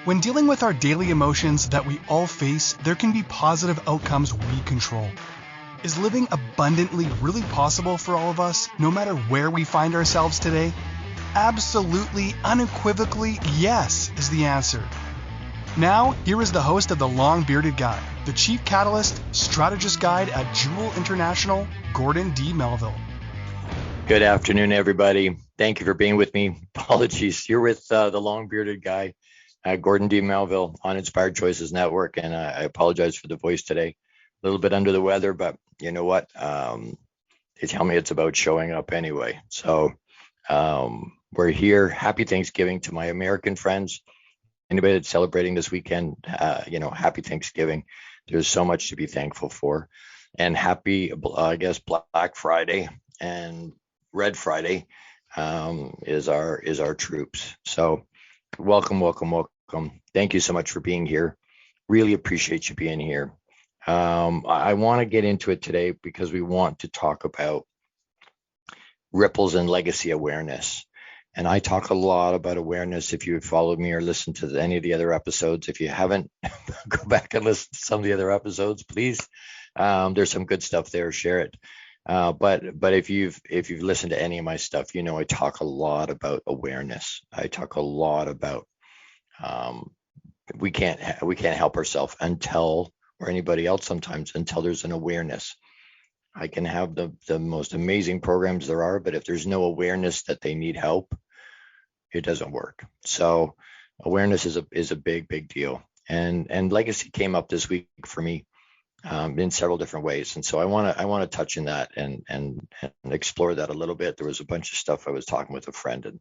When dealing with our daily emotions that we all face, there can be positive outcomes we control. Is living abundantly really possible for all of us, no matter where we find ourselves today? Absolutely, unequivocally, yes is the answer. Now, here is the host of The Long Bearded Guy, the Chief Catalyst Strategist Guide at JEWIL International, Gordon D Melville. Good afternoon, everybody. Thank you for being with me. Apologies. You're with the Long Bearded Guy, Gordon D Melville on Inspired Choices Network, and I apologize for the voice today. A little bit under the weather, but you know what? They tell me it's about showing up anyway. So we're here. Happy Thanksgiving to my American friends. Anybody that's celebrating this weekend, happy Thanksgiving. There's so much to be thankful for. And happy, Black Friday and Red Friday is our troops. So welcome. Thank you so much for being here. Really appreciate you being here. I want to get into it today because we want to talk about ripples and legacy awareness. And I talk a lot about awareness. If you followed me or listened to any of the other episodes, if you haven't, go back and listen to some of the other episodes, please. There's some good stuff there. Share it. But if you've listened to any of my stuff, you know I talk a lot about awareness. I talk a lot about we can't help ourselves until, or anybody else sometimes, until there's an awareness. I can have the most amazing programs there are, but if there's no awareness that they need help, it doesn't work. So awareness is a big deal. And legacy came up this week for me in several different ways. And so I want to touch on that and explore that a little bit. There was a bunch of stuff I was talking with a friend,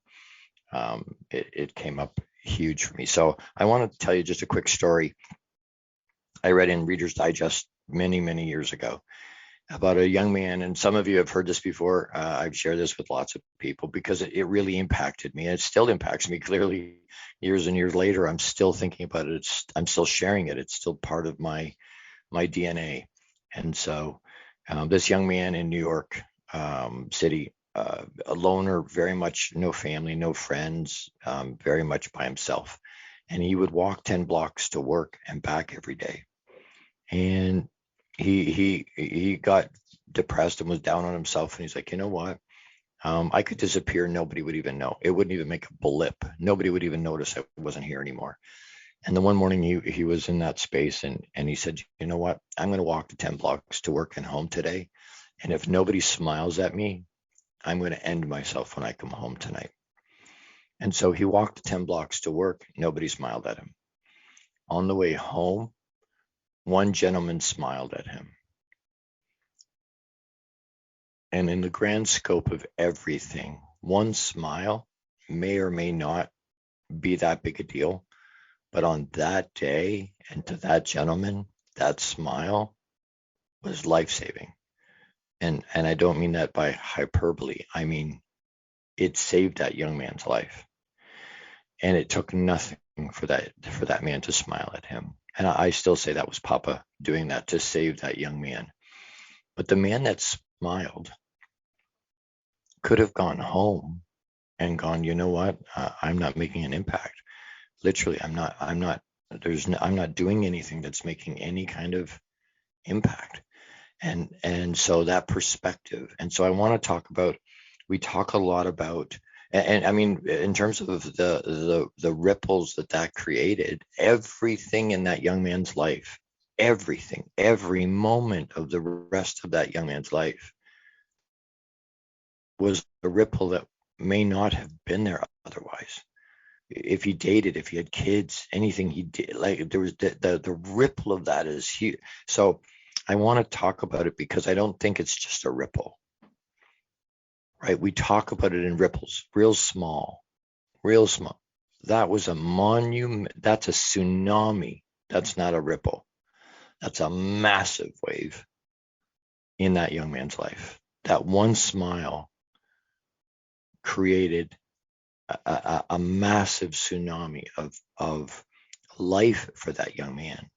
and it came up huge for me. So I want to tell you just a quick story I read in Reader's Digest many years ago about a young man, and some of you have heard this before. I've shared this with lots of people because it really impacted me. It still impacts me clearly years and years later. I'm still thinking about it. I'm still sharing it. It's still part of my DNA. And so this young man in New York City, a loner, very much no family, no friends, very much by himself. And he would walk 10 blocks to work and back every day. And he got depressed and was down on himself. And he's like, you know what? I could disappear. Nobody would even know. It wouldn't even make a blip. Nobody would even notice I wasn't here anymore. And the one morning he was in that space and he said, you know what? I'm going to walk the 10 blocks to work and home today. And if nobody smiles at me, I'm going to end myself when I come home tonight. And so he walked the 10 blocks to work. Nobody smiled at him. On the way home, one gentleman smiled at him. And in the grand scope of everything, one smile may or may not be that big a deal. But on that day, and to that gentleman, that smile was life-saving. And I don't mean that by hyperbole. I mean, it saved that young man's life. And it took nothing for that man to smile at him. And I still say that was Papa doing that to save that young man. But the man that smiled could have gone home and gone, you know what? I'm not making an impact. Literally, I'm not doing anything that's making any kind of impact. And so that perspective. And so I want to talk about, we talk a lot about, and I mean, in terms of the ripples that created, everything in that young man's life, everything, every moment of the rest of that young man's life was a ripple that may not have been there otherwise. If he dated, if he had kids, anything he did, like there was the ripple of that is huge. So I want to talk about it because I don't think it's just a ripple, right? We talk about it in ripples, real small. That was a monument. That's a tsunami. That's not a ripple. That's a massive wave in that young man's life. That one smile created a massive tsunami of life for that young man.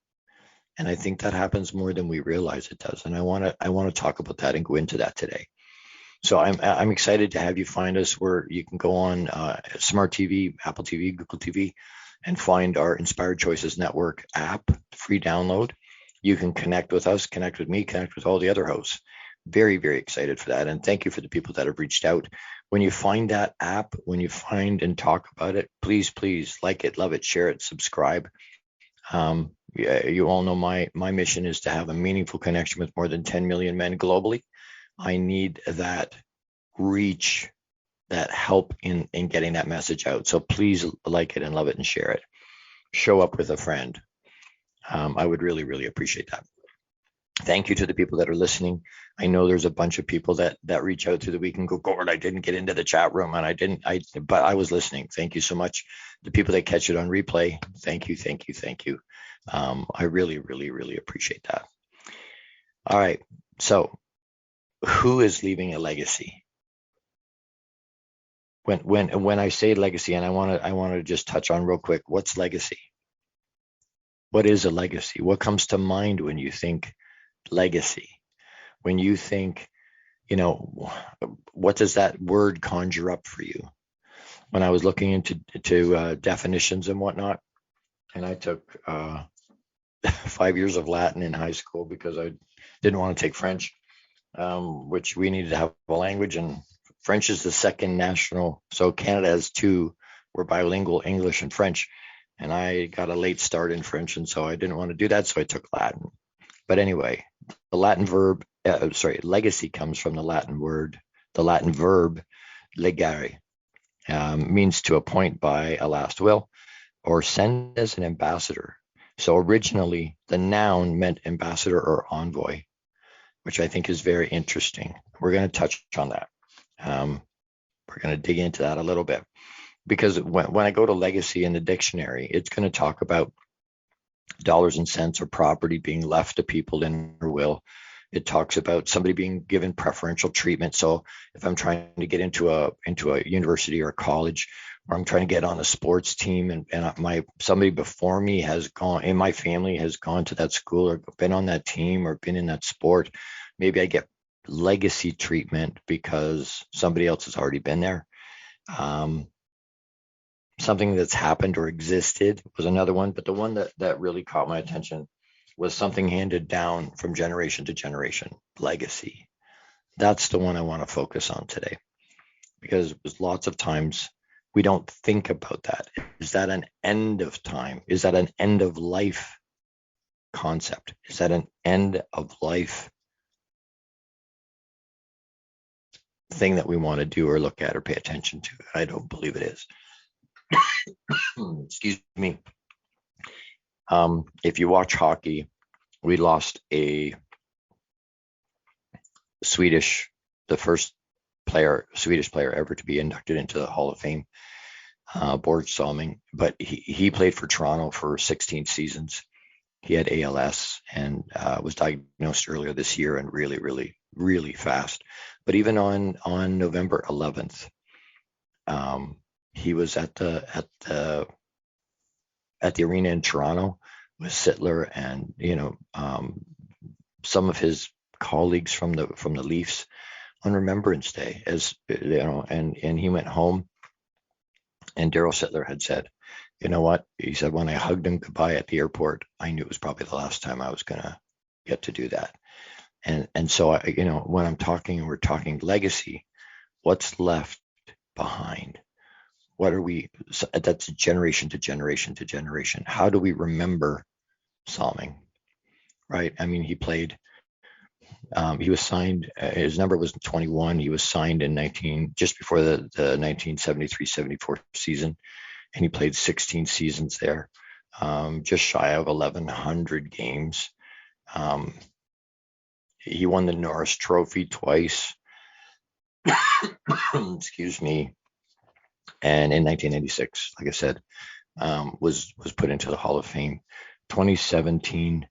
And I think that happens more than we realize it does. And I want to talk about that and go into that today. So I'm excited to have you find us where you can go on Smart TV, Apple TV, Google TV, and find our Inspired Choices Network app, free download. You can connect with us, connect with me, connect with all the other hosts. Very, very excited for that. And thank you for the people that have reached out. When you find that app, when you find and talk about it, please like it, love it, share it, subscribe. You all know my mission is to have a meaningful connection with more than 10 million men globally. I need that reach, that help in getting that message out. So please like it and love it and share it. Show up with a friend. I would really, really appreciate that. Thank you to the people that are listening. I know there's a bunch of people that reach out through the week and go, Gord, I didn't get into the chat room and but I was listening. Thank you so much. The people that catch it on replay, thank you. I really, really, really appreciate that. All right. So who is leaving a legacy? When I say legacy, and I want to just touch on real quick, what's legacy? What is a legacy? What comes to mind when you think legacy? When you think, what does that word conjure up for you? When I was looking into definitions and whatnot, and I took 5 years of Latin in high school because I didn't want to take French, which we needed to have a language, and French is the second national. So Canada has two. We're bilingual, English and French. And I got a late start in French, and so I didn't want to do that, so I took Latin. But anyway, the Latin verb, legacy comes from the Latin verb legare, means to appoint by a last will or send as an ambassador. So originally, the noun meant ambassador or envoy, which I think is very interesting. We're going to touch on that. We're going to dig into that a little bit. Because when I go to legacy in the dictionary, it's going to talk about dollars and cents or property being left to people in their will. It talks about somebody being given preferential treatment. So if I'm trying to get into a university or a college, or I'm trying to get on a sports team, and somebody before me has gone, in my family has gone to that school or been on that team or been in that sport, maybe I get legacy treatment because somebody else has already been there. Something that's happened or existed was another one, but the one that really caught my attention was something handed down from generation to generation, legacy. That's the one I want to focus on today, because lots of times we don't think about that. Is that an end of time? Is that an end of life concept? Is that an end of life thing that we want to do or look at or pay attention to? I don't believe it is. Excuse me. If you watch hockey, we lost the first Swedish player ever to be inducted into the Hall of Fame, Borg Salming, but he played for Toronto for 16 seasons. He had ALS and was diagnosed earlier this year and really, really, really fast. But even on November 11th, he was at the arena in Toronto with Sittler and some of his colleagues from the Leafs on Remembrance Day, and he went home, and Daryl Sittler had said, you know what? He said, when I hugged him goodbye at the airport, I knew it was probably the last time I was gonna get to do that. And so when I'm talking and we're talking legacy, what's left behind? What are we? That's generation to generation to generation. How do we remember Salming? Right? I mean, he played. He was signed. His number was 21. He was signed just before the 1973-74 season, and he played 16 seasons there, just shy of 1,100 games. He won the Norris Trophy twice. Excuse me. And in 1996, like I said, was put into the Hall of Fame. 2017,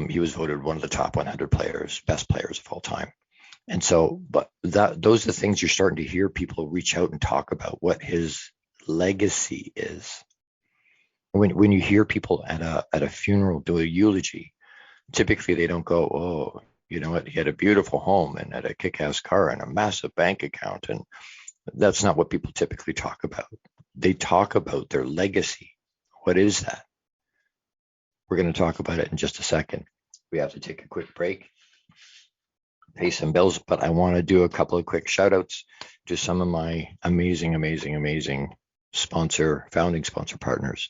he was voted one of the top 100 best players of all time. And so, but those are the things you're starting to hear people reach out and talk about what his legacy is. When you hear people at a funeral do a eulogy, typically they don't go, oh, You know what? He had a beautiful home and had a kick-ass car and a massive bank account. And that's not what people typically talk about. They talk about their legacy. What is that? We're going to talk about it in just a second. We have to take a quick break, pay some bills, but I want to do a couple of quick shout outs to some of my amazing founding sponsor partners.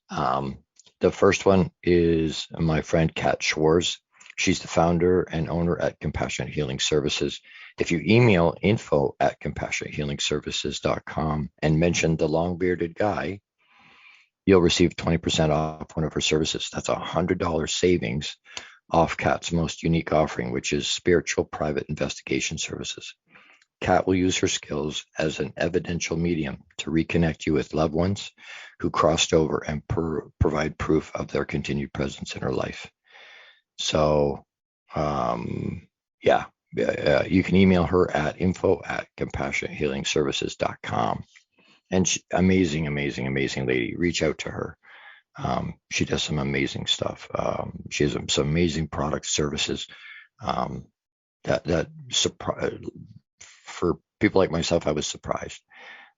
The first one is my friend Kat Schwarz. She's the founder and owner at Compassionate Healing Services. If you email info@compassionatehealingservices.com and mention the long-bearded guy, you'll receive 20% off one of her services. That's $100 savings off Kat's most unique offering, which is spiritual private investigation services. Kat will use her skills as an evidential medium to reconnect you with loved ones who crossed over and provide proof of their continued presence in her life. So, you can email her at info@compassionatehealingservices.com. And she, amazing lady. Reach out to her. She does some amazing stuff. She has some amazing products, services for people like myself, I was surprised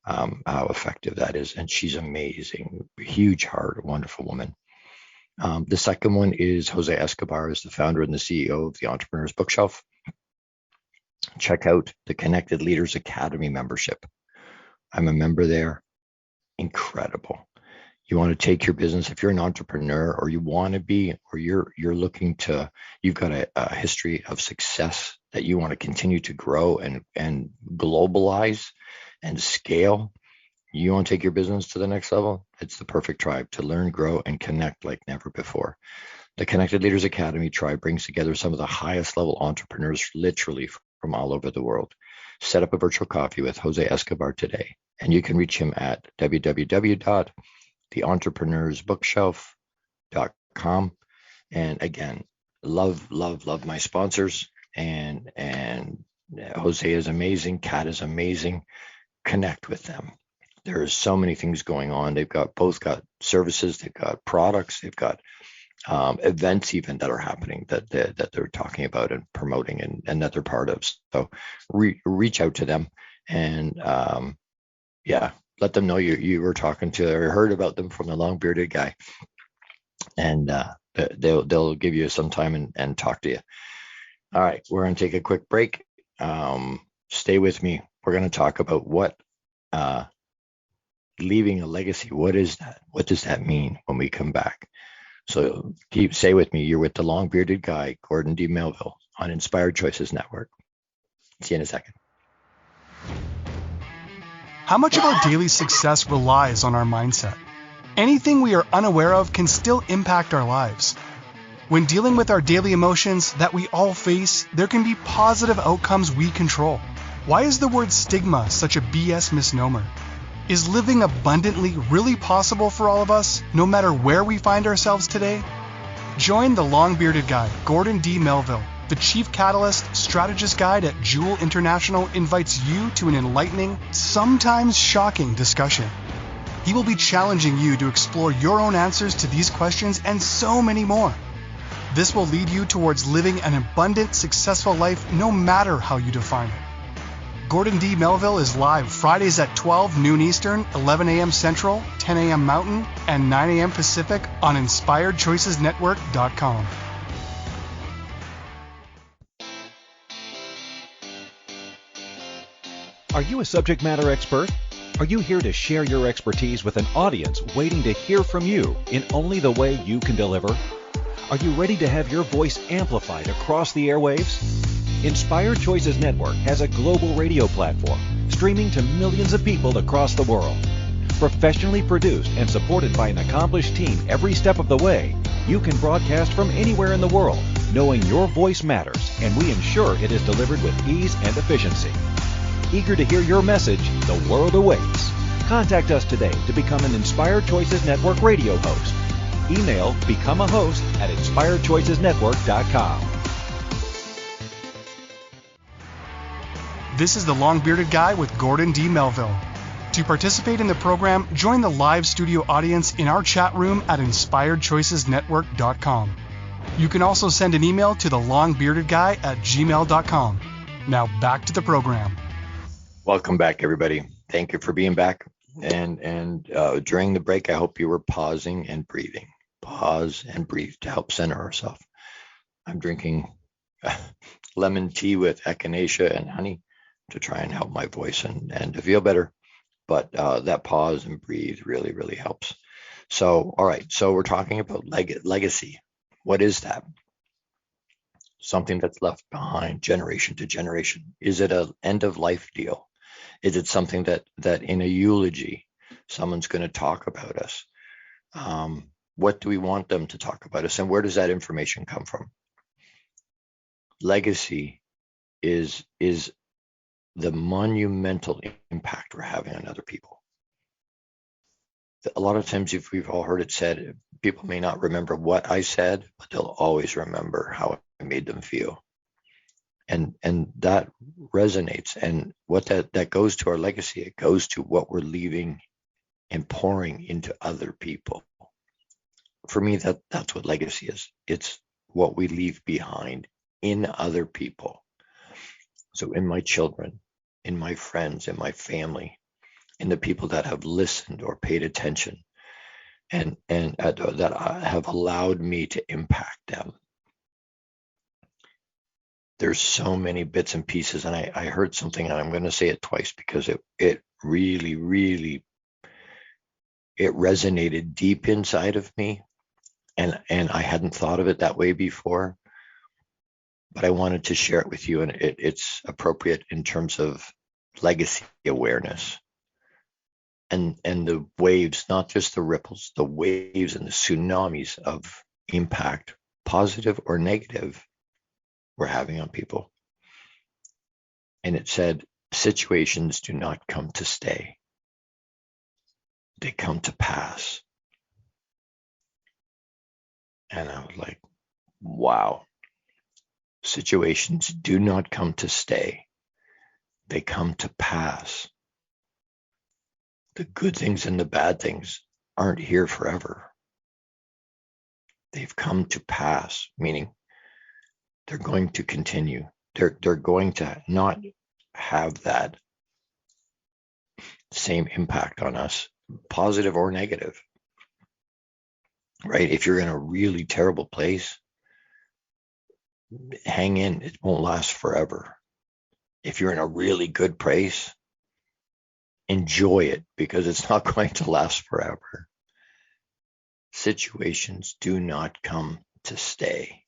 how effective that is. And she's amazing, huge heart, wonderful woman. The second one is Jose Escobar, is the founder and the CEO of the Entrepreneur's Bookshelf. Check out the Connected Leaders Academy membership. I'm a member there. Incredible. You want to take your business, if you're an entrepreneur or you want to be, or you're looking to, you've got a history of success that you want to continue to grow and globalize and scale. You want to take your business to the next level? It's the perfect tribe to learn, grow, and connect like never before. The Connected Leaders Academy tribe brings together some of the highest level entrepreneurs literally from all over the world. Set up a virtual coffee with Jose Escobar today, and you can reach him at www.theentrepreneursbookshelf.com. And again, love my sponsors, and Jose is amazing. Kat is amazing. Connect with them. There are so many things going on. They've both got services, they've got products, they've got events even that are happening that they're talking about and promoting and that they're part of. So reach out to them and let them know you were talking to or heard about them from the long bearded guy, and they'll give you some time and talk to you. All right, we're going to take a quick break. Stay with me. We're going to talk about what leaving a legacy, what is that? What does that mean when we come back? So stay with me. You're with the long bearded guy, Gordon D Melville, on Inspired Choices Network. See you in a second. How much of our daily success relies on our mindset? Anything we are unaware of can still impact our lives. When dealing with our daily emotions that we all face, there can be positive outcomes we control. Why is the word stigma such a BS misnomer? Is living abundantly really possible for all of us, no matter where we find ourselves today? Join the long-bearded guy, Gordon D Melville. The Chief Catalyst Strategist Guide at JEWIL International invites you to an enlightening, sometimes shocking discussion. He will be challenging you to explore your own answers to these questions and so many more. This will lead you towards living an abundant, successful life no matter how you define it. Gordon D Melville is live Fridays at 12 noon Eastern, 11 a.m. Central, 10 a.m. Mountain, and 9 a.m. Pacific on InspiredChoicesNetwork.com. Are you a subject matter expert? Are you here to share your expertise with an audience waiting to hear from you in only the way you can deliver? Are you ready to have your voice amplified across the airwaves? Inspired Choices Network has a global radio platform streaming to millions of people across the world. Professionally produced and supported by an accomplished team every step of the way, you can broadcast from anywhere in the world, knowing your voice matters, and we ensure it is delivered with ease and efficiency. Eager to hear your message, the world awaits. Contact us today to become an Inspired Choices Network radio host. Email become a host at inspiredchoicesnetwork.com. This is the long-bearded guy with Gordon D Melville. To participate in the program, join the live studio audience in our chat room at InspiredChoicesNetwork.com. You can also send an email to thelongbeardedguy@gmail.com. Now back to the program. Welcome back, everybody. Thank you for being back. And during the break, I hope you were pausing and breathing. Pause and breathe to help center ourselves. I'm drinking lemon tea with echinacea and honey to try and help my voice and to feel better. But that pause and breathe really, really helps. So, all right. So we're talking about legacy. What is that? Something that's left behind generation to generation. Is it an end of life deal? Is it something that in a eulogy, someone's going to talk about us? What do we want them to talk about us? And where does that information come from? Legacy is the monumental impact we're having on other people. A lot of times, if we've all heard it said, people may not remember what I said, but they'll always remember how I made them feel. And that resonates. And what that goes to our legacy, it goes to what we're leaving and pouring into other people. For me, that's what legacy is. It's what we leave behind in other people. So in my children, in my friends, in my family, in the people that have listened or paid attention and that have allowed me to impact them. There's so many bits and pieces, and I heard something, and I'm going to say it twice because it really, really, it resonated deep inside of me, and I hadn't thought of it that way before, but I wanted to share it with you, and it's appropriate in terms of legacy awareness and the waves, not just the ripples, the waves and the tsunamis of impact, positive or negative, we're having on people. And it said, situations do not come to stay. They come to pass. And I was like, wow. Situations do not come to stay. They come to pass. The good things and the bad things aren't here forever. They've come to pass, meaning they're going to continue. They're going to not have that same impact on us, positive or negative, right? If you're in a really terrible place, hang in, it won't last forever. If you're in a really good place, enjoy it because it's not going to last forever. Situations do not come to stay.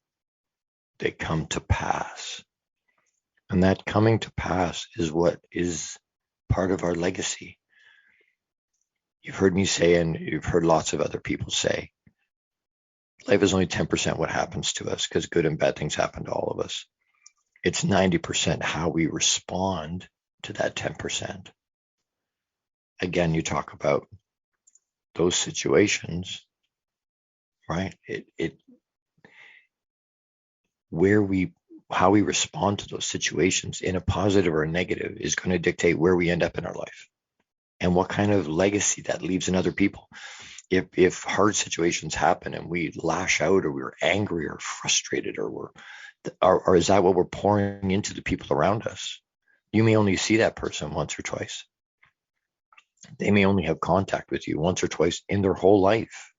They come to pass. And that coming to pass is what is part of our legacy. You've heard me say, and you've heard lots of other people say, life is only 10% what happens to us because good and bad things happen to all of us. It's 90% how we respond to that 10%. Again, you talk about those situations, right? How we respond to those situations in a positive or a negative is going to dictate where we end up in our life and what kind of legacy that leaves in other people. If hard situations happen and we lash out or we're angry or frustrated or is that what we're pouring into the people around us? You may only see that person once or twice. They may only have contact with you once or twice in their whole life.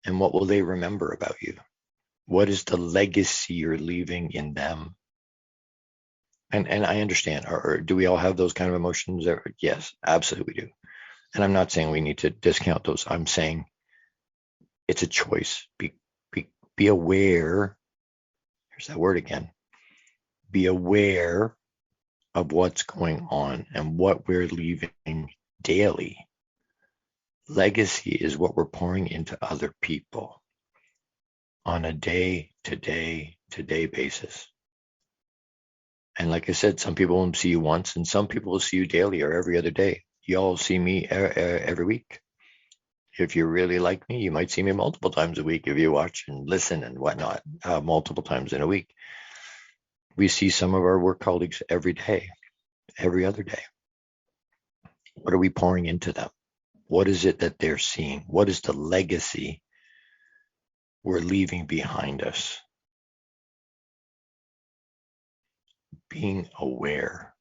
And what will they remember about you? What is the legacy you're leaving in them? And I understand, or do we all have those kind of emotions? Yes, absolutely do. And I'm not saying we need to discount those. I'm saying it's a choice. Be aware. Here's that word again. Be aware of what's going on and what we're leaving daily. Legacy is what we're pouring into other people on a day-to-day basis. And like I said, some people will see you once and some people will see you daily or every other day. You all see me every week. If you really like me, you might see me multiple times a week if you watch and listen and whatnot, multiple times in a week. We see some of our work colleagues every day, every other day. What are we pouring into them? What is it that they're seeing? What is the legacy we're leaving behind us. Being aware,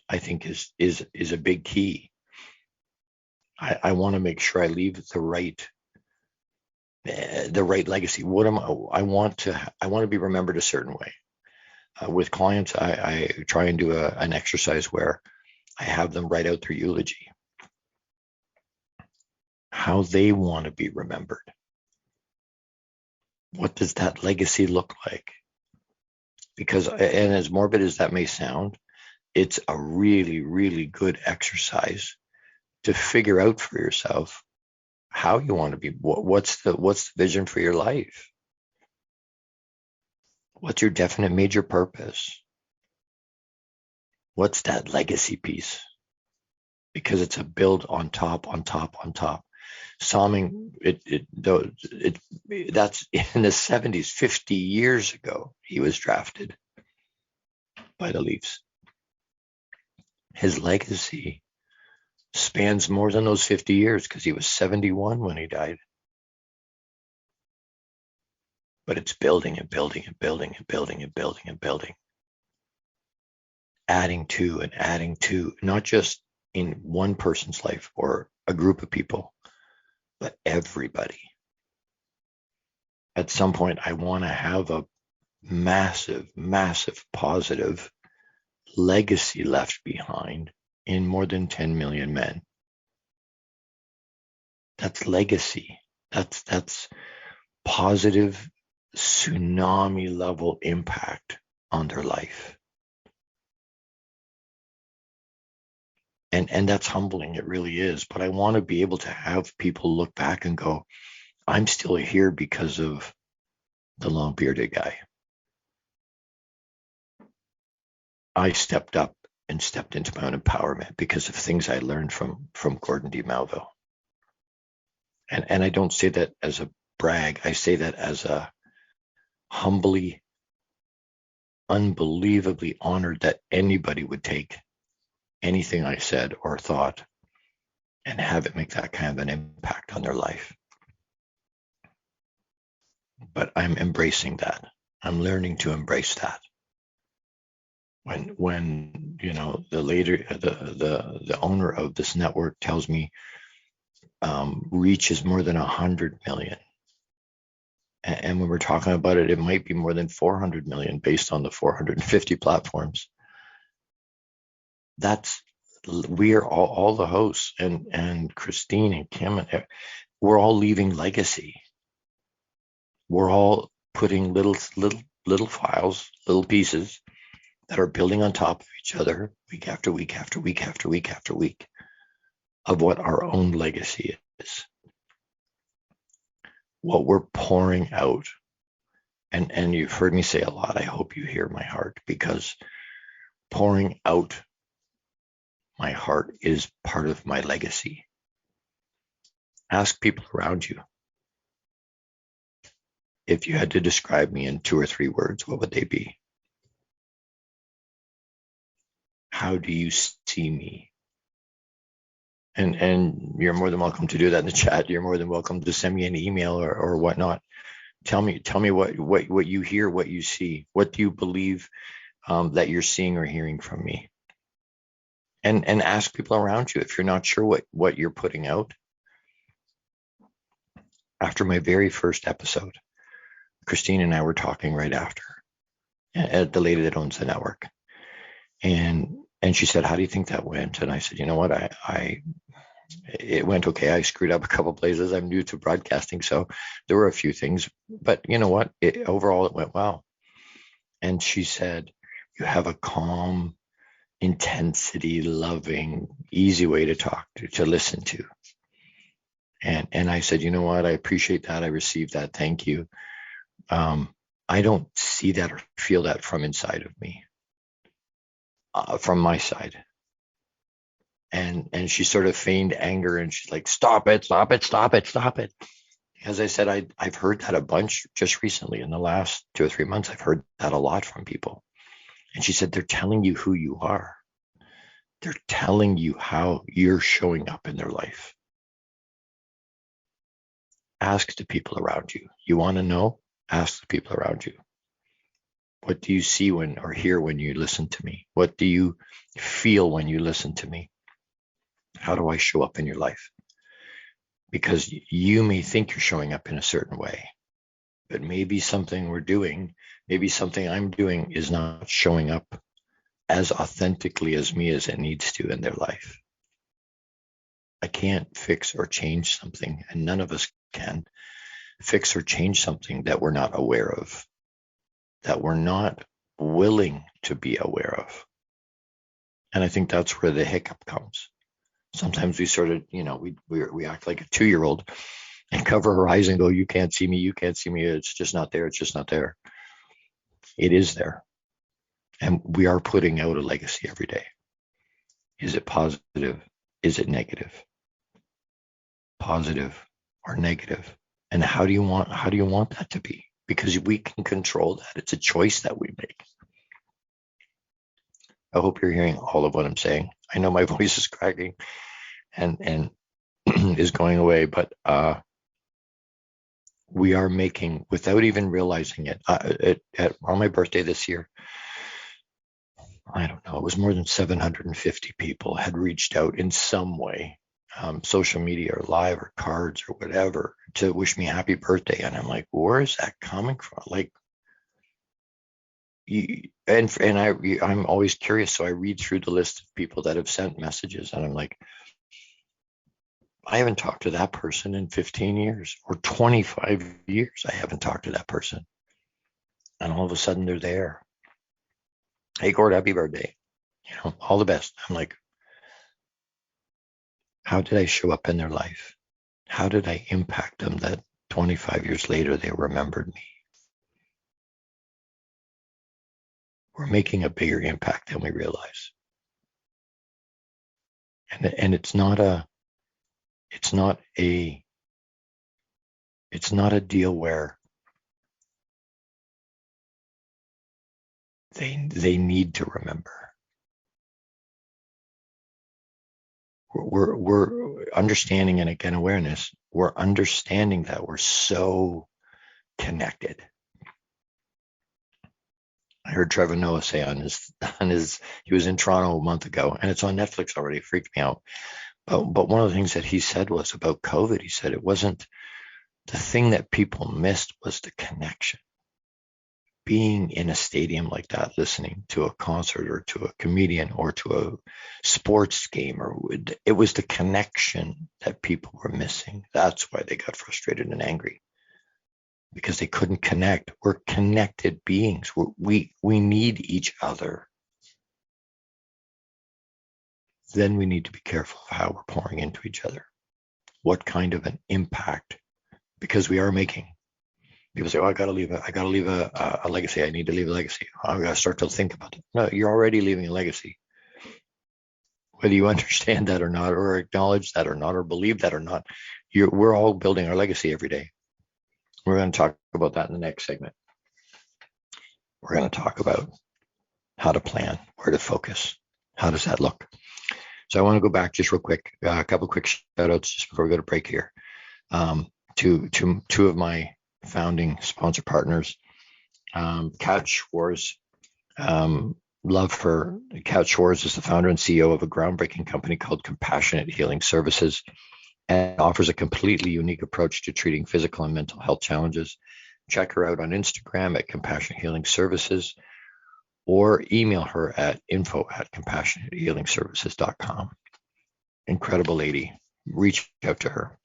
I think, is a big key. I want to make sure I leave the right legacy. I want to be remembered a certain way. With clients, I try and do an exercise where I have them write out their eulogy, how they want to be remembered. What does that legacy look like? Because, and as morbid as that may sound, it's a really, really good exercise to figure out for yourself how you want to be. What's the vision for your life? What's your definite major purpose? What's that legacy piece? Because it's a build on top, on top, on top. Psalming, that's in the 70s, 50 years ago, he was drafted by the Leafs. His legacy spans more than those 50 years because he was 71 when he died. But it's building and building and building and building and building and building. Adding to and adding to, not just in one person's life or a group of people, but everybody. At some point, I want to have a massive, massive positive legacy left behind in more than 10 million men. That's legacy. That's positive tsunami level impact on their life. And that's humbling. It really is. But I want to be able to have people look back and go, I'm still here because of the long bearded guy. I stepped up and stepped into my own empowerment because of things I learned from Gordon D Melville. And I don't say that as a brag. I say that as a humbly, unbelievably honored that anybody would take anything I said or thought and have it make that kind of an impact on their life. But I'm embracing that. I'm learning to embrace that. When you know, the owner of this network tells me reach is more than 100 million. And when we're talking about it, it might be more than 400 million based on the 450 platforms. We are all the hosts and Christine and Kim, and we're all leaving legacy. We're all putting little files, little pieces that are building on top of each other week after week after week after week after week of what our own legacy is. What we're pouring out. And you've heard me say a lot, I hope you hear my heart, because pouring out my heart is part of my legacy. Ask people around you. If you had to describe me in 2 or 3 words, what would they be? How do you see me? And you're more than welcome to do that in the chat. You're more than welcome to send me an email or whatnot. Tell me what you hear, what you see. What do you believe that you're seeing or hearing from me? And ask people around you if you're not sure what you're putting out. After my very first episode, Christine and I were talking right after, the lady that owns the network. And she said, how do you think that went? And I said, you know what, it went okay. I screwed up a couple places. I'm new to broadcasting, so there were a few things, but you know what, overall it went well. And she said, you have a calm, intensity, loving, easy way to talk to listen to. And I said, you know what, I appreciate that. I received that. Thank you. I don't see that or feel that from inside of me, from my side. And she sort of feigned anger, and she's like, stop it. As I said, I've heard that a bunch just recently. In the last 2 or 3 months, I've heard that a lot from people. And she said, they're telling you who you are. They're telling you how you're showing up in their life. Ask the people around you. You want to know? Ask the people around you. What do you see when or hear when you listen to me? What do you feel when you listen to me? How do I show up in your life? Because you may think you're showing up in a certain way, but maybe something we're doing, maybe something I'm doing is not showing up as authentically as me as it needs to in their life. I can't fix or change something, and none of us can fix or change something that we're not aware of, that we're not willing to be aware of. And I think that's where the hiccup comes. Sometimes we sort of, we act like a 2-year-old and cover our eyes and go, you can't see me, you can't see me. It's just not there. It's just not there. It is there. And we are putting out a legacy every day. Is it positive? Is it negative? Positive or negative? And how do you want that to be? Because we can control that. It's a choice that we make. I hope you're hearing all of what I'm saying. I know my voice is cracking and is going away, but we are making, without even realizing it, on my birthday this year, I don't know, it was more than 750 people had reached out in some way, social media or live or cards or whatever, to wish me happy birthday. And I'm like, where is that coming from? Like, I'm always curious, so I read through the list of people that have sent messages, and I'm like, I haven't talked to that person in 15 years or 25 years. I haven't talked to that person, and all of a sudden they're there. Hey, Gord, happy birthday! All the best. I'm like, how did I show up in their life? How did I impact them that 25 years later they remembered me? We're making a bigger impact than we realize. And it's not a deal where they need to remember. We're understanding, and again, awareness, we're understanding that we're so connected. I heard Trevor Noah say on his he was in Toronto a month ago, and it's on Netflix already. It freaked me out. But one of the things that he said was about COVID. He said it wasn't the thing that people missed was the connection. Being in a stadium like that, listening to a concert or to a comedian or to a sports game, it was the connection that people were missing. That's why they got frustrated and angry, because they couldn't connect. We're connected beings. We need each other. Then we need to be careful of how we're pouring into each other. What kind of an impact? Because we are making. People say, "Oh, I got to leave a legacy. I need to leave a legacy. I got to start to think about it." No, you're already leaving a legacy. Whether you understand that or not, or acknowledge that or not, or believe that or not, we're all building our legacy every day. We're going to talk about that in the next segment. We're going to talk about how to plan, where to focus. How does that look? So I want to go back just real quick, a couple of quick shout outs just before we go to break here, to two of my founding sponsor partners. Kat Schwarz, love her. Kat Schwarz is the founder and CEO of a groundbreaking company called Compassionate Healing Services, and offers a completely unique approach to treating physical and mental health challenges. Check her out on Instagram at Compassionate Healing Services, or email her at info@compassionatehealingservices.com. Incredible lady. Reach out to her.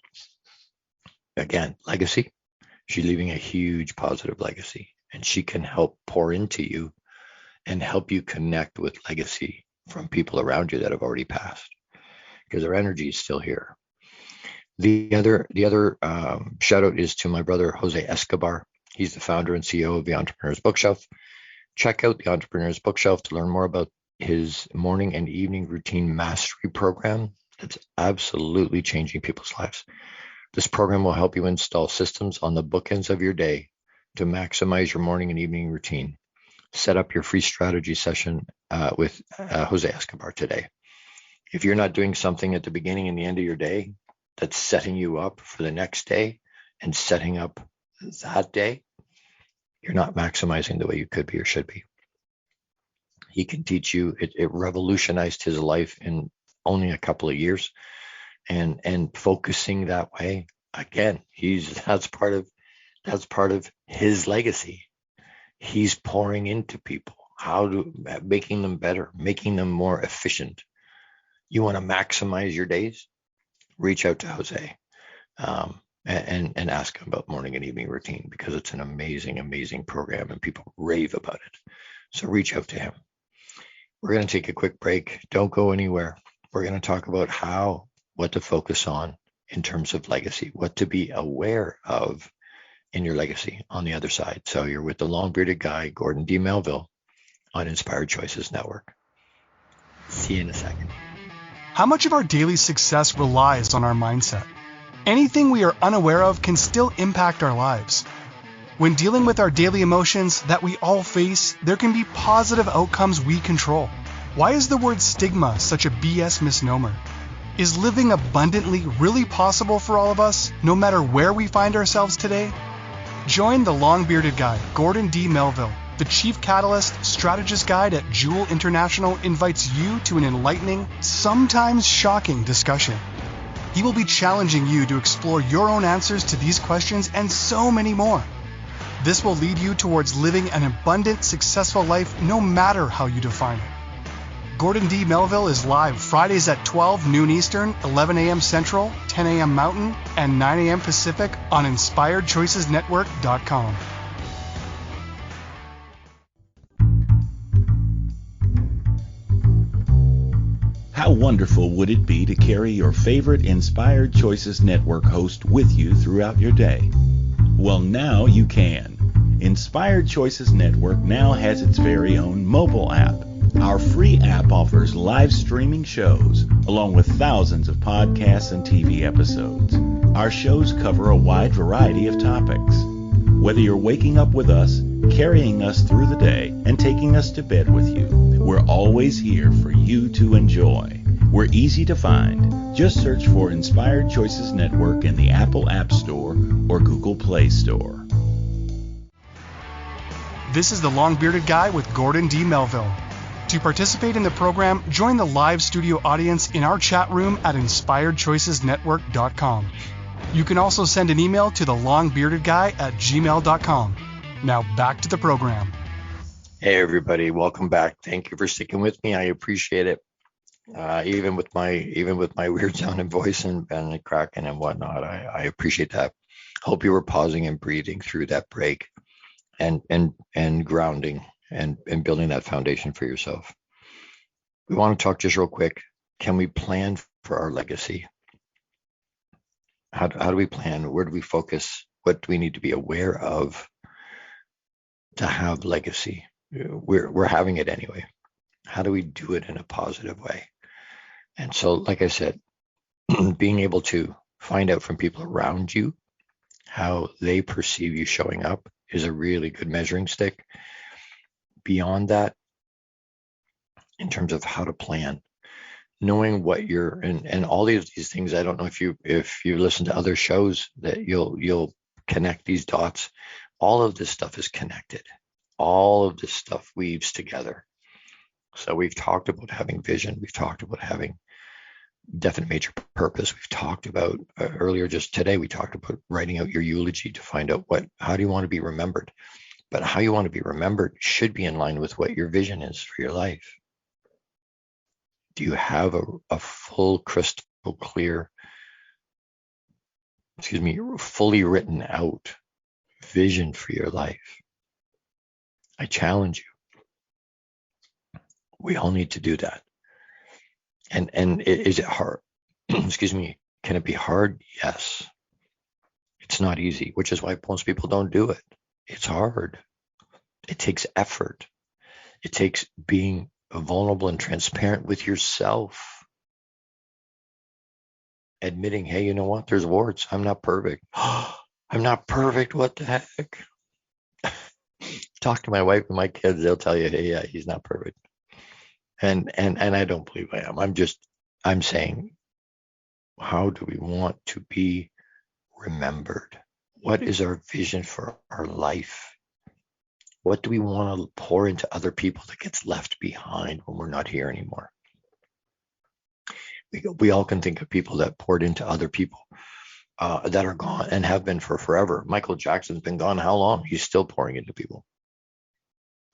Again, legacy. She's leaving a huge positive legacy, and she can help pour into you and help you connect with legacy from people around you that have already passed, because their energy is still here. The other shout out is to my brother, Jose Escobar. He's the founder and CEO of the Entrepreneur's Bookshelf. Check out the Entrepreneur's Bookshelf to learn more about his morning and evening routine mastery program that's absolutely changing people's lives. This program will help you install systems on the bookends of your day to maximize your morning and evening routine. Set up your free strategy session with Jose Escobar today. If you're not doing something at the beginning and the end of your day that's setting you up for the next day, and setting up that day, you're not maximizing the way you could be or should be. He can teach you. It revolutionized his life in only a couple of years, and focusing that way, again, that's part of his legacy. He's pouring into people, making them better, making them more efficient. You want to maximize your days? Reach out to Jose, and ask him about morning and evening routine, because it's an amazing, amazing program and people rave about it. So reach out to him. We're going to take a quick break. Don't go anywhere. We're going to talk about what to focus on in terms of legacy, what to be aware of in your legacy on the other side. So you're with the long-bearded guy, Gordon D Melville, on Inspired Choices Network. See you in a second. How much of our daily success relies on our mindset? Anything we are unaware of can still impact our lives. When dealing with our daily emotions that we all face, there can be positive outcomes we control. Why is the word stigma such a BS misnomer? Is living abundantly really possible for all of us, no matter where we find ourselves today? Join the long-bearded guy, Gordon D Melville. The Chief Catalyst Strategist Guide at JEWIL International invites you to an enlightening, sometimes shocking discussion. He will be challenging you to explore your own answers to these questions and so many more. This will lead you towards living an abundant, successful life no matter how you define it. Gordon D Melville is live Fridays at 12 noon Eastern, 11 a.m. Central, 10 a.m. Mountain, and 9 a.m. Pacific on InspiredChoicesNetwork.com. How wonderful would it be to carry your favorite Inspired Choices Network host with you throughout your day? Well, now you can. Inspired Choices Network now has its very own mobile app. Our free app offers live streaming shows, along with thousands of podcasts and TV episodes. Our shows cover a wide variety of topics. Whether you're waking up with us, carrying us through the day, and taking us to bed with you, we're always here for you to enjoy. We're easy to find. Just search for Inspired Choices Network in the Apple App Store or Google Play Store. This is the long-bearded guy with Gordon D Melville. To participate in the program, join the live studio audience in our chat room at InspiredChoicesNetwork.com. You can also send an email to thelongbeardedguy@gmail.com. Now back to the program. Hey everybody, welcome back. Thank you for sticking with me. I appreciate it. Even with my weird sounding voice and cracking and whatnot, I appreciate that. Hope you were pausing and breathing through that break, and grounding and building that foundation for yourself. We want to talk just real quick. Can we plan for our legacy? How do we plan? Where do we focus? What do we need to be aware of to have legacy? We're having it anyway. How do we do it in a positive way? And so, like I said, being able to find out from people around you how they perceive you showing up is a really good measuring stick. Beyond that, in terms of how to plan, knowing what you're and all these things, I don't know if you listen to other shows that you'll connect these dots. All of this stuff is connected. All of this stuff weaves together. So we've talked about having vision. We've talked about having definite major purpose. We've talked about earlier, just today, we talked about writing out your eulogy to find out how do you want to be remembered. But how you want to be remembered should be in line with what your vision is for your life. Do you have a full, crystal clear, fully written out vision for your life? I challenge you. We all need to do that. And is it hard? Can it be hard? Yes. It's not easy, which is why most people don't do it. It's hard. It takes effort. It takes being vulnerable and transparent with yourself. Admitting, hey, you know what? There's warts. I'm not perfect. I'm not perfect. What the heck? Talk to my wife and my kids. They'll tell you, hey, yeah, he's not perfect. And I don't believe I am. I'm saying, how do we want to be remembered? What is our vision for our life? What do we want to pour into other people that gets left behind when we're not here anymore? We all can think of people that poured into other people that are gone and have been for forever. Michael Jackson's been gone how long? He's still pouring into people.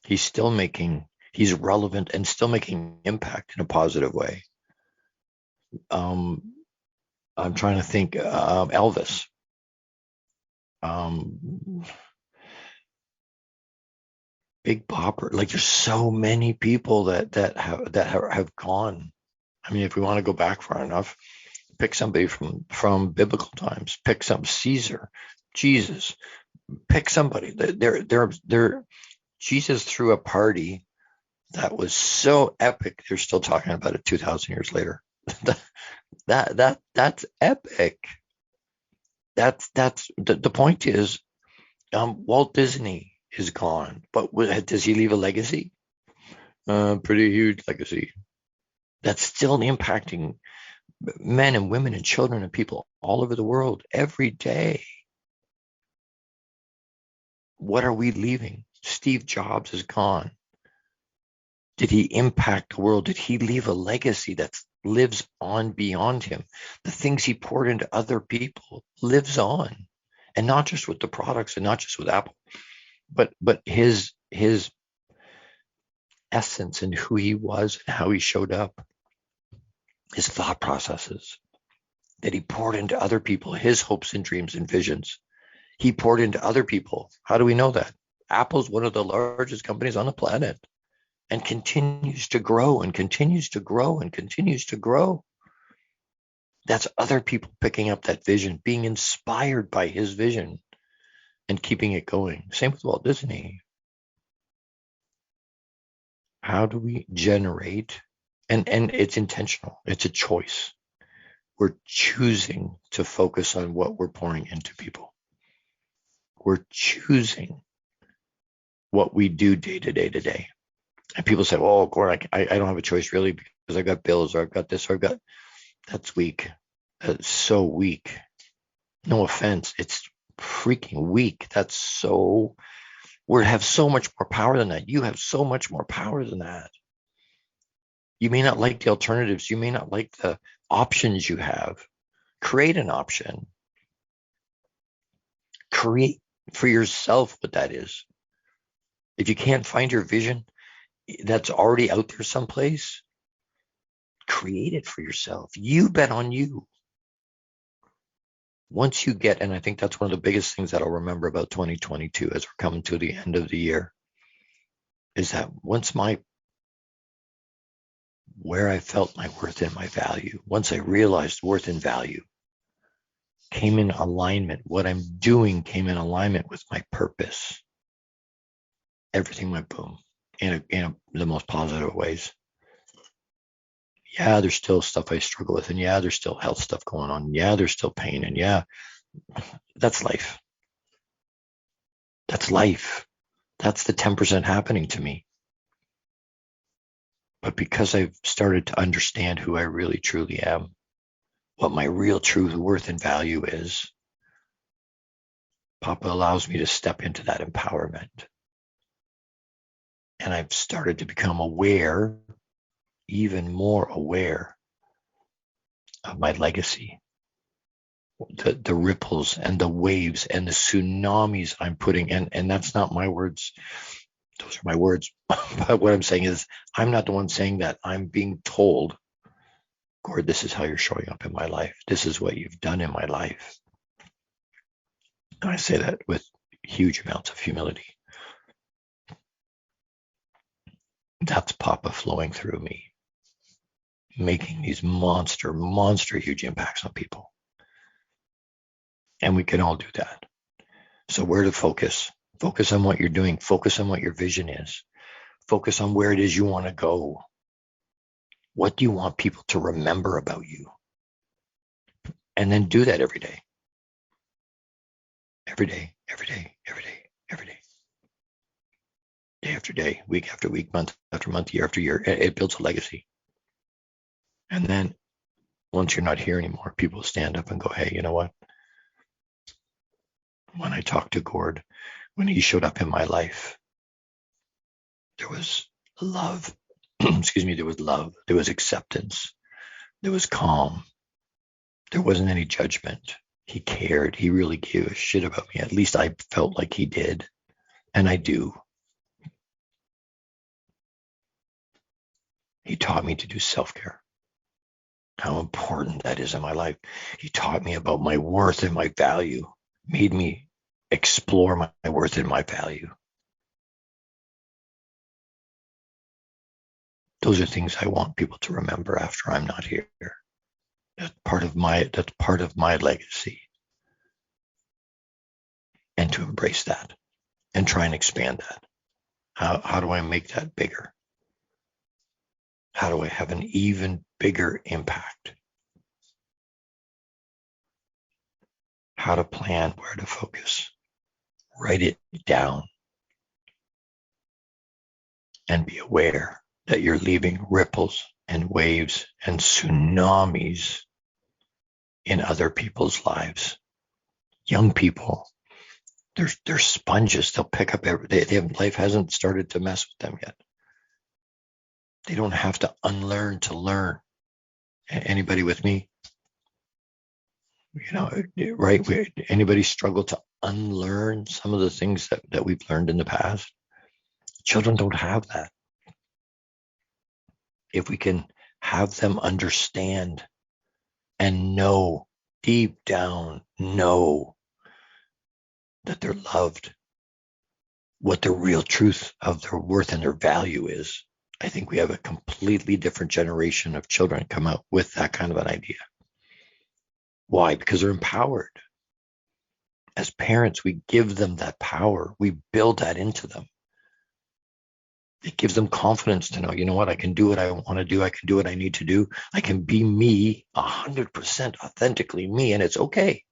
He's relevant and still making impact in a positive way. I'm trying to think of Elvis. Big Bopper. Like, there's so many people that have gone. I mean, if we want to go back far enough, pick somebody from biblical times. Pick some Caesar, Jesus. Pick somebody. Jesus threw a party that was so epic. They're still talking about it 2,000 years later. That's epic. That's the point is, Walt Disney is gone, but does he leave a legacy? Pretty huge legacy. That's still impacting men and women and children and people all over the world every day. What are we leaving? Steve Jobs is gone. Did he impact the world? Did he leave a legacy that lives on beyond him? The things he poured into other people lives on, and not just with the products and not just with Apple, but his essence and who he was and how he showed up, his thought processes that he poured into other people, his hopes and dreams and visions. He poured into other people. How do we know that? Apple's one of the largest companies on the planet and continues to grow and continues to grow and continues to grow. That's other people picking up that vision, being inspired by his vision and keeping it going. Same with Walt Disney. How do we generate? And it's intentional. It's a choice. We're choosing to focus on what we're pouring into people. We're choosing what we do day to day to day. And people say, "Oh, Gordon, I don't have a choice really because I've got bills or I've got this or I've got." That's weak. That's so weak. No offense. It's freaking weak. We have so much more power than that. You have so much more power than that. You may not like the alternatives. You may not like the options you have. Create an option. Create for yourself what that is. If you can't find your vision that's already out there someplace, create it for yourself. You bet on you. Once you get, and I think that's one of the biggest things that I'll remember about 2022 as we're coming to the end of the year, is that once where I felt my worth and my value, once I realized worth and value came in alignment, what I'm doing came in alignment with my purpose, everything went boom in the most positive ways. Yeah, there's still stuff I struggle with, and yeah, there's still health stuff going on. Yeah, there's still pain, and yeah, that's life. That's life. That's the 10% happening to me. But because I've started to understand who I really truly am, what my real true worth and value is, Papa allows me to step into that empowerment. And I've started to become aware, even more aware of my legacy, the ripples and the waves and the tsunamis I'm putting in. And that's not my words. Those are my words. But what I'm saying is, I'm not the one saying that. I'm being told, Gord, this is how you're showing up in my life. This is what you've done in my life. And I say that with huge amounts of humility. That's Papa flowing through me, making these monster huge impacts on people. And we can all do that. So where to focus? Focus on what you're doing. Focus on what your vision is. Focus on where it is you want to go. What do you want people to remember about you? And then do that every day. Every day, every day, every day, every day. Day after day, week after week, month after month, year after year. It builds a legacy. And then once you're not here anymore, people stand up and go, hey, you know what? when I talked to Gord, when he showed up in my life, there was love. Excuse me, there was love. There was acceptance. There was calm. There wasn't any judgment. He cared. He really gave a shit about me. At least I felt like he did. And I do. He taught me to do self-care, how important that is in my life. He taught me about my worth and my value, made me explore my worth and my value. Those are things I want people to remember after I'm not here. That's part of my legacy. And to embrace that and try and expand that. How do I make that bigger? How do I have an even bigger impact? How to plan, where to focus. Write it down. And be aware that you're leaving ripples and waves and tsunamis in other people's lives. Young people, they're sponges. They'll pick up life hasn't started to mess with them yet. They don't have to unlearn to learn. Anybody with me? Right? Anybody struggle to unlearn some of the things that we've learned in the past? Children don't have that. If we can have them understand and know, deep down, know that they're loved, what the real truth of their worth and their value is, I think we have a completely different generation of children come out with that kind of an idea. Why? Because they're empowered. As parents, we give them that power. We build that into them. It gives them confidence to know, you know what, I can do what I want to do. I can do what I need to do. I can be me, 100% authentically me, and it's okay.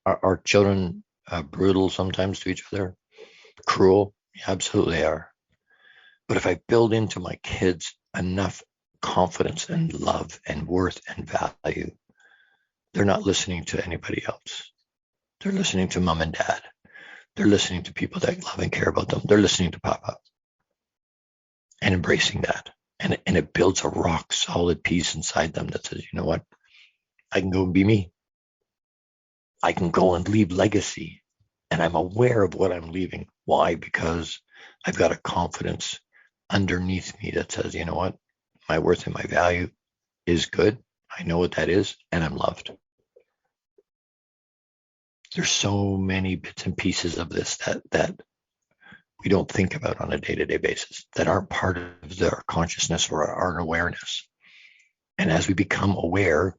Are children brutal sometimes to each other? Cruel? Yeah, absolutely they are. But if I build into my kids enough confidence and love and worth and value, they're not listening to anybody else. They're listening to mom and dad. They're listening to people that love and care about them. They're listening to Papa and embracing that. And it builds a rock solid piece inside them that says, you know what? I can go and be me. I can go and leave legacy. And I'm aware of what I'm leaving. Why? Because I've got a confidence underneath me that says, you know what? My worth and my value is good. I know what that is, and I'm loved. There's so many bits and pieces of this that we don't think about on a day-to-day basis, that aren't part of our consciousness or our awareness. And as we become aware,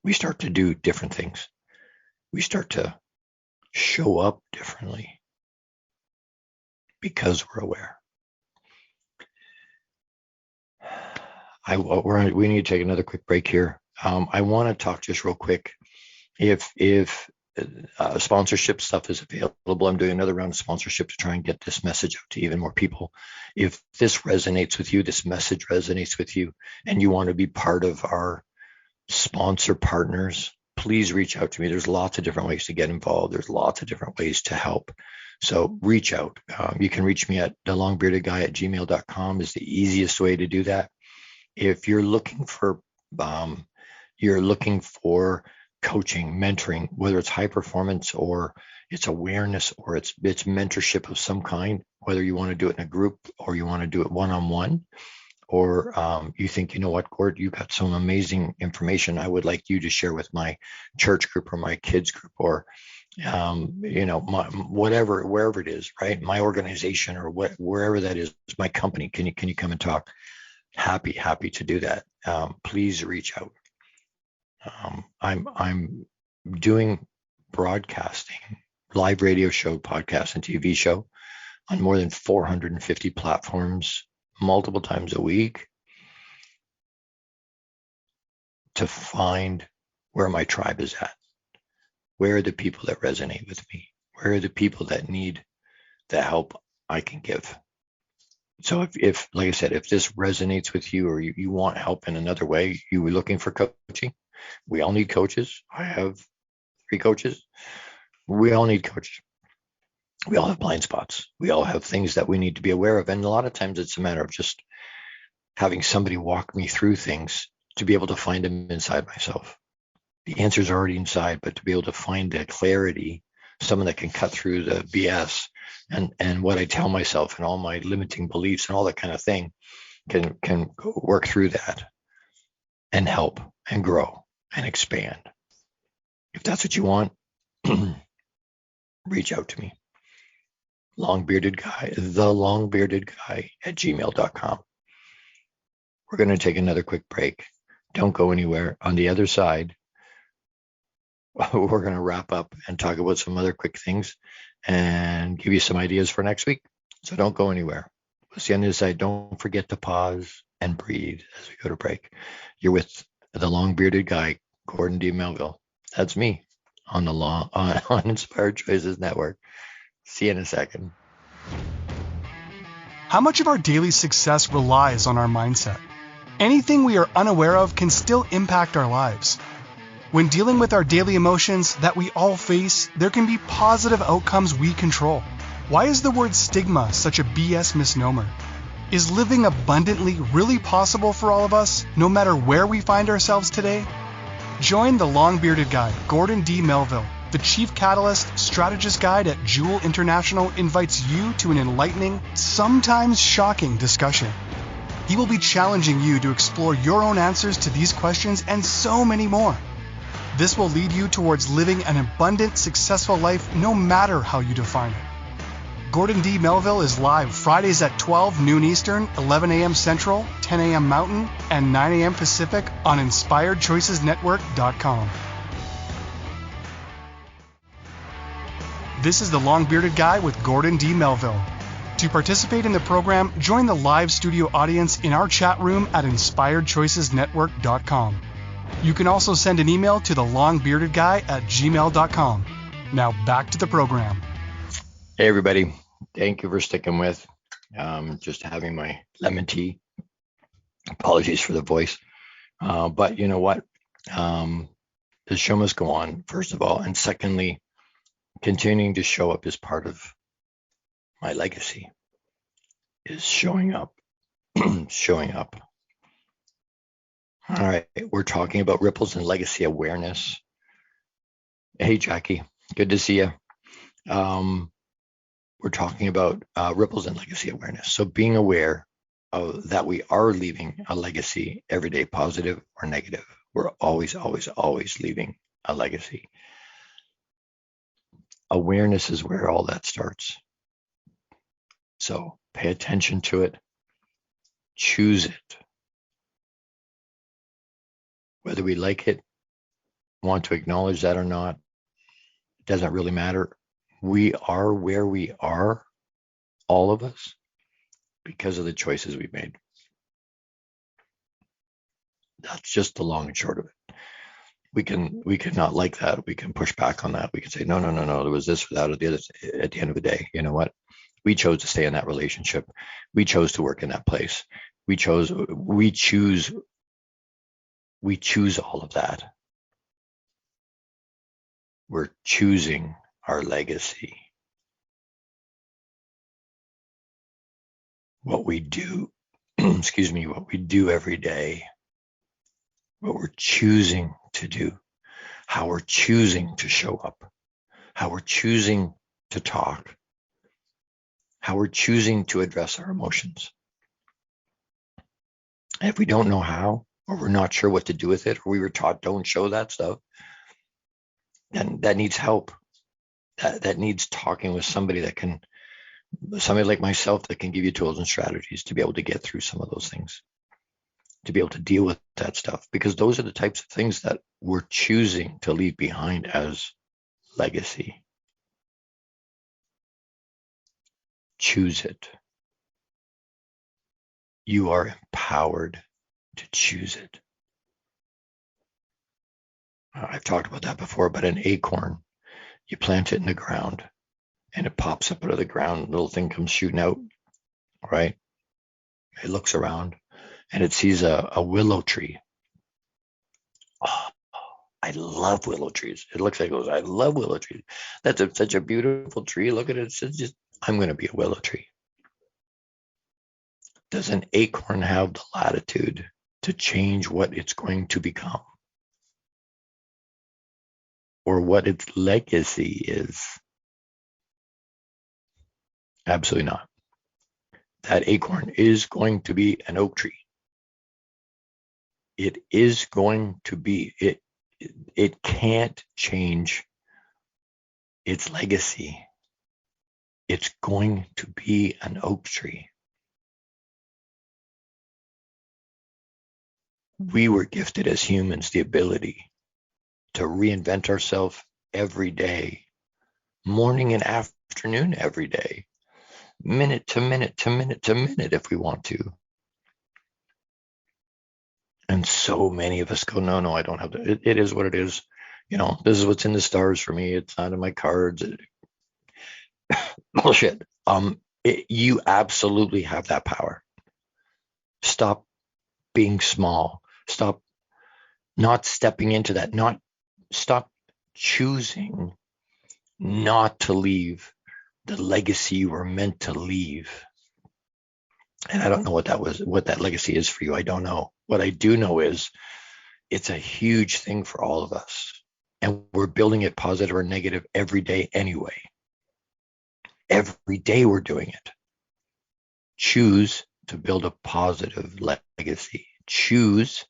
we start to do different things. We start to show up differently because we're aware. We need to take another quick break here. I want to talk just real quick. If sponsorship stuff is available, I'm doing another round of sponsorship to try and get this message out to even more people. If this resonates with you, this message resonates with you, and you want to be part of our sponsor partners, please reach out to me. There's lots of different ways to get involved. There's lots of different ways to help. So reach out. You can reach me at thelongbeardedguy@gmail.com is the easiest way to do that. If you're looking for coaching, mentoring, whether it's high performance or it's awareness or it's mentorship of some kind, whether you want to do it in a group or you want to do it one-on-one, or you think, you know what, Gord, you got some amazing information I would like you to share with my church group or my kids group or wherever it is, right? My organization or wherever that is, my company. Can you come and talk? Happy to do that. Please reach out. I'm doing broadcasting, live radio show, podcast, and TV show on more than 450 platforms, multiple times a week, to find where my tribe is at. Where are the people that resonate with me? Where are the people that need the help I can give? So if like I said, if this resonates with you or you want help in another way, you were looking for coaching, We all need coaches. I have 3 coaches. We all need coaches. We all have blind spots. We all have things that we need to be aware of. And a lot of times it's a matter of just having somebody walk me through things to be able to find them inside myself. The answer's already inside, but to be able to find that clarity, someone that can cut through the BS and what I tell myself and all my limiting beliefs and all that kind of thing can work through that and help and grow and expand. If that's what you want, reach out to me. Long-bearded guy, the long-bearded guy at gmail.com. We're going to take another quick break. Don't go anywhere. On the other side, we're going to wrap up and talk about some other quick things and give you some ideas for next week. So don't go anywhere. We'll see you on the other side. Don't forget to pause and breathe as we go to break. You're with the long-bearded guy, Gordon D Melville. That's me on Inspired Choices Network. See you in a second. How much of our daily success relies on our mindset? Anything we are unaware of can still impact our lives. When dealing with our daily emotions that we all face, there can be positive outcomes we control. Why is the word stigma such a BS misnomer? Is living abundantly really possible for all of us, no matter where we find ourselves today? Join the long-bearded guy, Gordon D Melville. The Chief Catalyst Strategist Guide at JEWIL International invites you to an enlightening, sometimes shocking discussion. He will be challenging you to explore your own answers to these questions and so many more. This will lead you towards living an abundant, successful life no matter how you define it. Gordon D Melville is live Fridays at 12 noon Eastern, 11 a.m. Central, 10 a.m. Mountain, and 9 a.m. Pacific on InspiredChoicesNetwork.com. This is the Long-Bearded Guy with Gordon D Melville. To participate in the program, join the live studio audience in our chat room at InspiredChoicesNetwork.com. You can also send an email to the Long-Bearded Guy at gmail.com. Now back to the program. Hey everybody, thank you for sticking with. Just having my lemon tea. Apologies for the voice. But you know what? The show must go on, first of all. And secondly, continuing to show up is part of my legacy, is showing up, showing up. All right, we're talking about ripples and legacy awareness. Hey, Jackie, good to see you. We're talking about ripples and legacy awareness. So being aware of that we are leaving a legacy every day, positive or negative. We're always, always, always leaving a legacy. Awareness is where all that starts. So pay attention to it. Choose it. Whether we like it, want to acknowledge that or not, it doesn't really matter. We are where we are, all of us, because of the choices we've made. That's just the long and short of it. We can not like that. We can push back on that. We can say, no, there was this or that or the other. At the end of the day, you know what? We chose to stay in that relationship. We chose to work in that place. We choose all of that. We're choosing our legacy. What we do, what we do every day, what we're choosing to do, how we're choosing to show up, how we're choosing to talk, how we're choosing to address our emotions. And if we don't know how, or we're not sure what to do with it, or we were taught don't show that stuff, then that needs help. That needs talking with somebody like myself that can give you tools and strategies to be able to get through some of those things, to be able to deal with that stuff, because those are the types of things that we're choosing to leave behind as legacy. Choose it. You are empowered to choose it. I've talked about that before, but an acorn, you plant it in the ground and it pops up out of the ground, little thing comes shooting out, right? It looks around and it sees a willow tree. Oh, I love willow trees. It looks like those. I love willow trees. That's such a beautiful tree. Look at it. It's just, I'm going to be a willow tree. Does an acorn have the latitude to change what it's going to become? Or what its legacy is? Absolutely not. That acorn is going to be an oak tree. It is going to be, it can't change its legacy. It's going to be an oak tree. We were gifted as humans the ability to reinvent ourselves every day, morning and afternoon every day, minute to minute to minute to minute if we want to. And so many of us go, no, I don't have to. It is what it is. This is what's in the stars for me. It's not in my cards. Bullshit. You absolutely have that power. Stop being small. Stop not stepping into that. Stop choosing not to leave the legacy you were meant to leave. And I don't know what that legacy is for you. I don't know. What I do know is it's a huge thing for all of us. And we're building it, positive or negative, every day anyway. Every day we're doing it. Choose to build a positive legacy. Choose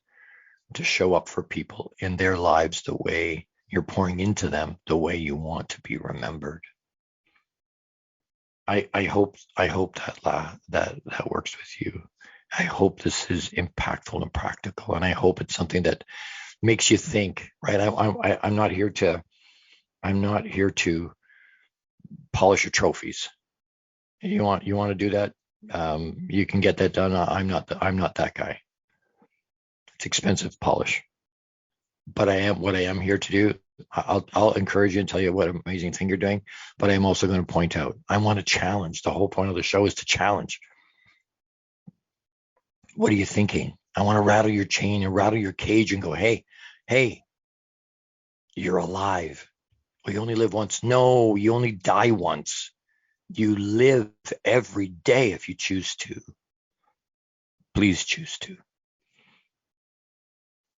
to show up for people in their lives the way you're pouring into them, the way you want to be remembered. I hope that works with you. I hope this is impactful and practical, and I hope it's something that makes you think. Right? I'm not here to polish your trophies. You want to do that? You can get that done. I'm not that guy. It's expensive polish, but what I am here to do. I'll encourage you and tell you what an amazing thing you're doing, but I'm also going to point out, I want to challenge. The whole point of the show is to challenge. What are you thinking? I want to rattle your chain and rattle your cage and go, hey, you're alive. Well, you only live once. No, you only die once. You live every day if you choose to. Please choose to.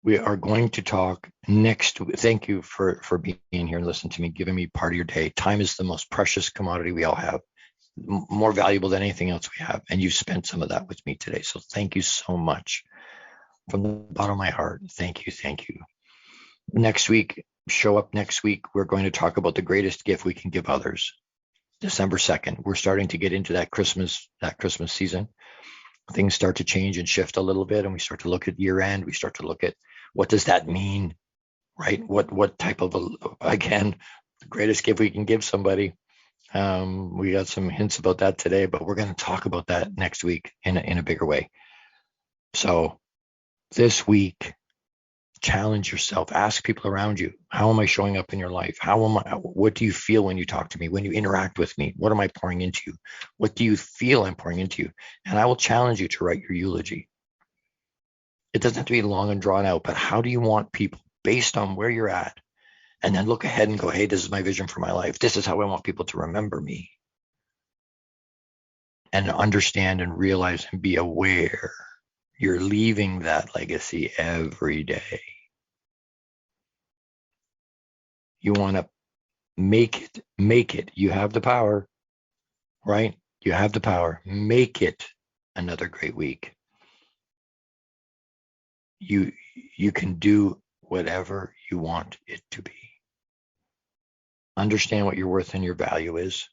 We are going to talk next. Thank you for being here and listening to me, giving me part of your day. Time is the most precious commodity we all have, more valuable than anything else we have. And you spent some of that with me today. So thank you so much from the bottom of my heart. Thank you. Next week, show up next week. We're going to talk about the greatest gift we can give others. December 2nd, we're starting to get into that Christmas season. Things start to change and shift a little bit, and we start to look at year end. We start to look at what does that mean, right? What type of the greatest gift we can give somebody. We got some hints about that today, but we're going to talk about that next week in a bigger way. So this week, challenge yourself. Ask people around you, how am I showing up in your life? What do you feel when you talk to me, when you interact with me? What am I pouring into you? What do you feel I'm pouring into you? And I will challenge you to write your eulogy. It doesn't have to be long and drawn out, but how do you want people, based on where you're at, and then look ahead and go, hey, this is my vision for my life. This is how I want people to remember me. And understand and realize and be aware you're leaving that legacy every day. You want to make it. You have the power, right? You have the power. Make it another great week. You can do whatever you want it to be. Understand what your worth and your value is.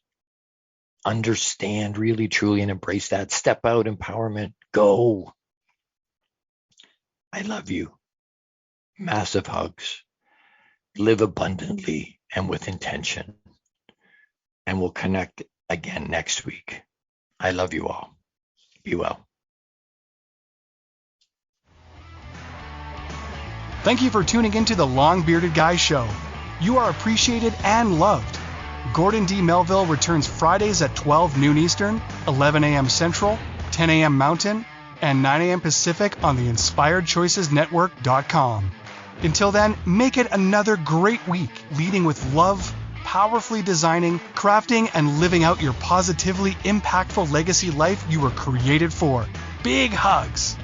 Understand really, truly, and embrace that. Step out, empowerment, go. I love you. Massive hugs. Live abundantly and with intention. And we'll connect again next week. I love you all. Be well. Thank you for tuning into the Long Bearded Guy Show. You are appreciated and loved. Gordon D Melville returns Fridays at 12 noon Eastern, 11 a.m. Central, 10 a.m. Mountain, and 9 a.m. Pacific on the InspiredChoicesNetwork.com. Until then, make it another great week, leading with love, powerfully designing, crafting, and living out your positively impactful legacy life you were created for. Big hugs.